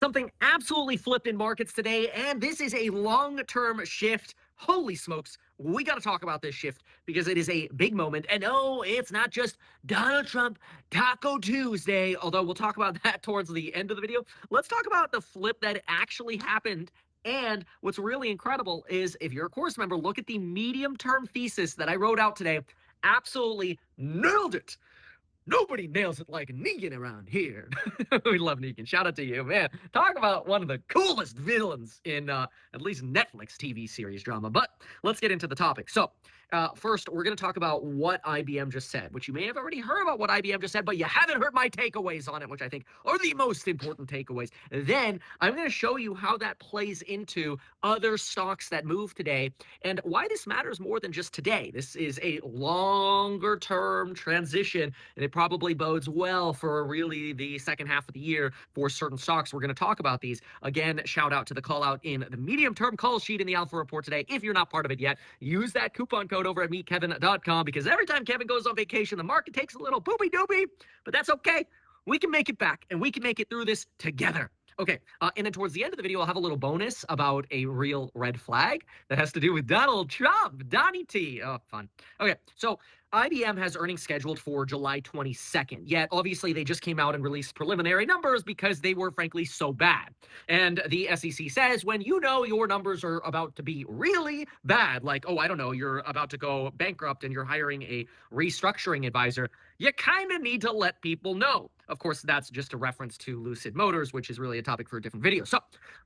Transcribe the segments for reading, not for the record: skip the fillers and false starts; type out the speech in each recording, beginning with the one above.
Something absolutely flipped in markets today, and this is a long-term shift. Holy smokes, we got to talk about this shift because it is a big moment. And no, it's not just Donald Trump Taco Tuesday, although we'll talk about that towards the end of the video. Let's talk about the flip that actually happened. And what's really incredible is if you're a course member, look at the medium-term thesis that I wrote out today. Absolutely nailed it. Nobody nails it like Negan around here. We love Negan. Shout out to you, man. Talk about one of the coolest villains in at least Netflix TV series drama. But let's get into the topic. So, first, we're going to talk about what IBM just said, which you may have already heard about what IBM just said, but you haven't heard my takeaways on it, which I think are the most important takeaways. Then, I'm going to show you how that plays into other stocks that move today and why this matters more than just today. This is a longer term transition, and it probably bodes well for really the second half of the year for certain stocks. We're going to talk about these. Again, shout out to the call out in the medium term call sheet in the Alpha Report today. If you're not part of it yet, use that coupon code over at meetkevin.com because every time Kevin goes on vacation, the market takes a little poopy doopy, but that's okay. We can make it back and we can make it through this together. Okay, and then towards the end of the video, I'll have a little bonus about a real red flag that has to do with Donald Trump, Donnie T. Oh, fun. Okay, so IBM has earnings scheduled for July 22nd, yet obviously they just came out and released preliminary numbers because they were frankly so bad. And the SEC says when you know your numbers are about to be really bad, like, oh, I don't know, you're about to go bankrupt and you're hiring a restructuring advisor, you kind of need to let people know. Of course, that's just a reference to Lucid Motors, which is really a topic for a different video. So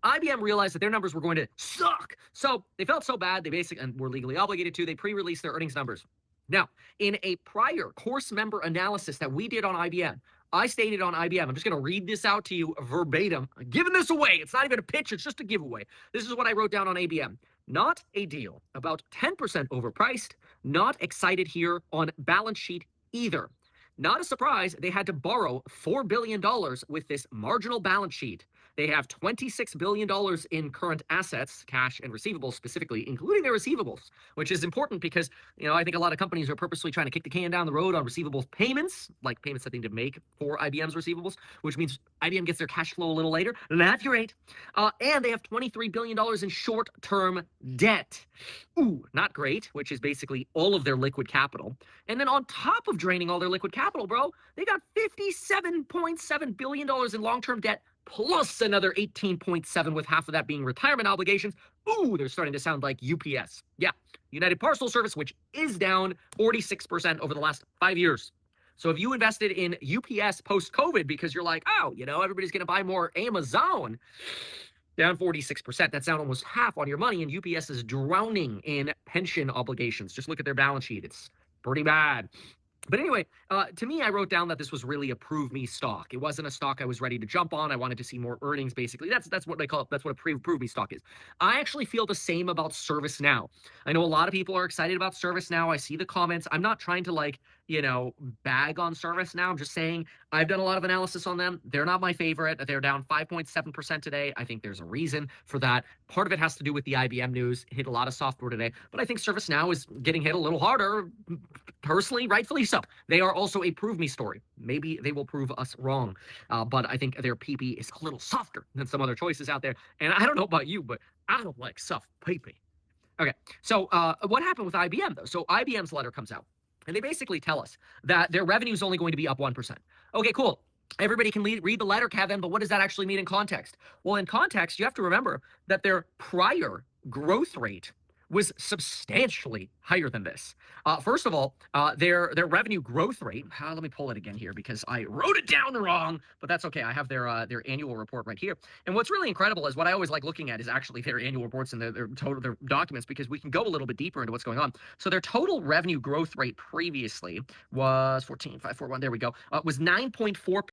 IBM realized that their numbers were going to suck. So they felt so bad, they basically, and were legally obligated to, they pre-released their earnings numbers. Now, in a prior course member analysis that we did on IBM, I stated on IBM, I'm just going to read this out to you verbatim. I'm giving this away. It's not even a pitch. It's just a giveaway. This is what I wrote down on IBM. Not a deal. About 10% overpriced. Not excited here on balance sheet either. Not a surprise, they had to borrow $4 billion with this marginal balance sheet. They have $26 billion in current assets, cash and receivables specifically, including their receivables, which is important because, I think a lot of companies are purposely trying to kick the can down the road on receivables payments, like payments that they need to make for IBM's receivables, which means IBM gets their cash flow a little later. That's great. And they have $23 billion in short-term debt. Ooh, not great, which is basically all of their liquid capital. And then on top of draining all their liquid capital, bro, they got $57.7 billion in long-term debt, plus another 18.7 with half of that being retirement obligations. Ooh, they're starting to sound like UPS. Yeah, United Parcel Service, which is down 46% over the last 5 years. So if you invested in UPS post-COVID because you're like, oh, everybody's going to buy more Amazon, down 46%. That's down almost half on your money, and UPS is drowning in pension obligations. Just look at their balance sheet. It's pretty bad. But anyway, to me, I wrote down that this was really a prove me stock. It wasn't a stock I was ready to jump on. I wanted to see more earnings, basically. That's what they call it. That's what a prove me stock is. I actually feel the same about ServiceNow. I know a lot of people are excited about ServiceNow. I see the comments. I'm not trying to bag on ServiceNow. I'm just saying I've done a lot of analysis on them. They're not my favorite. They're down 5.7% today. I think there's a reason for that. Part of it has to do with the IBM news. Hit a lot of software today. But I think ServiceNow is getting hit a little harder, personally, rightfully so. They are also a prove me story. Maybe they will prove us wrong. But I think their PP is a little softer than some other choices out there. And I don't know about you, but I don't like soft PP. Okay, so what happened with IBM, though? So IBM's letter comes out. And they basically tell us that their revenue is only going to be up 1%. Okay, cool. Everybody can read the letter, Kevin, but what does that actually mean in context? Well, in context, you have to remember that their prior growth rate was substantially higher than this. First of all, their revenue growth rate, let me pull it again here because I wrote it down wrong, but that's okay. I have their annual report right here. And what's really incredible is what I always like looking at is actually their annual reports and their documents because we can go a little bit deeper into what's going on. So their total revenue growth rate previously was 14,541, there we go, was 9.4%.